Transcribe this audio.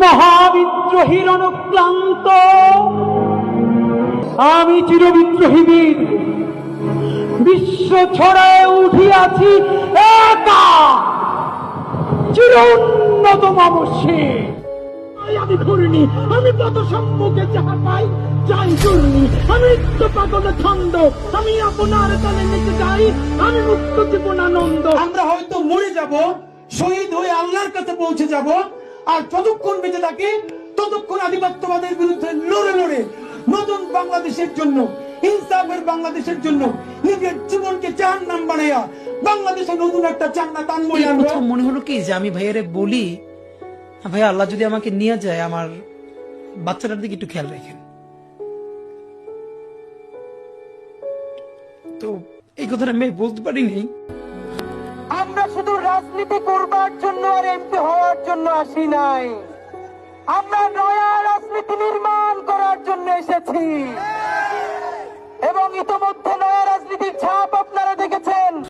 মহাবিদ্রোহীর অনুক্লান্ত আমি চিরবিদ্রোহী বীর বিশ্ব ছড়ায় উঠিয়াছি একা চির উন্নত মামসে। আমি ঘুরিনি, আমি পদ সম্মুখে যাহা পাই যাই চুরনি, আমি পাগল ছন্দ, আমি আপনার কানে নিতে যাই, আমি মুক্ত জীবনানন্দ। আমরা হয়তো মরে যাব, শহীদ হয়ে আল্লাহর কাছে পৌঁছে যাব, আর যতক্ষণ বেঁচে থাকি ততক্ষণ আধিপত্যবাদের বিরুদ্ধে লড়ে লড়ে নতুন বাংলাদেশের জন্য, ইনসাফের বাংলাদেশের জন্য নিজের জীবনকে জাহান্নাম বানাইয়া বাংলাদেশে নতুন একটা জান্নাত আনবো। প্রথম মনে হলো কি যে আমি ভাইয়ারে বলি, ভাই আল্লাহ যদি আমাকে নিয়ে যায় আমার বাচ্চাটার দিকে একটু খেয়াল রাখেন। তো এই কথাটা আমি বলতে পারিনি। আমরা শুধু রাজনীতি করবার জন্য আর এমপি হওয়ার জন্য আসি নাই, আমরা নয়া রাজনীতি নির্মাণ করার জন্য এসেছি এবং ইতোমধ্যে নয়া রাজনীতির ছাপ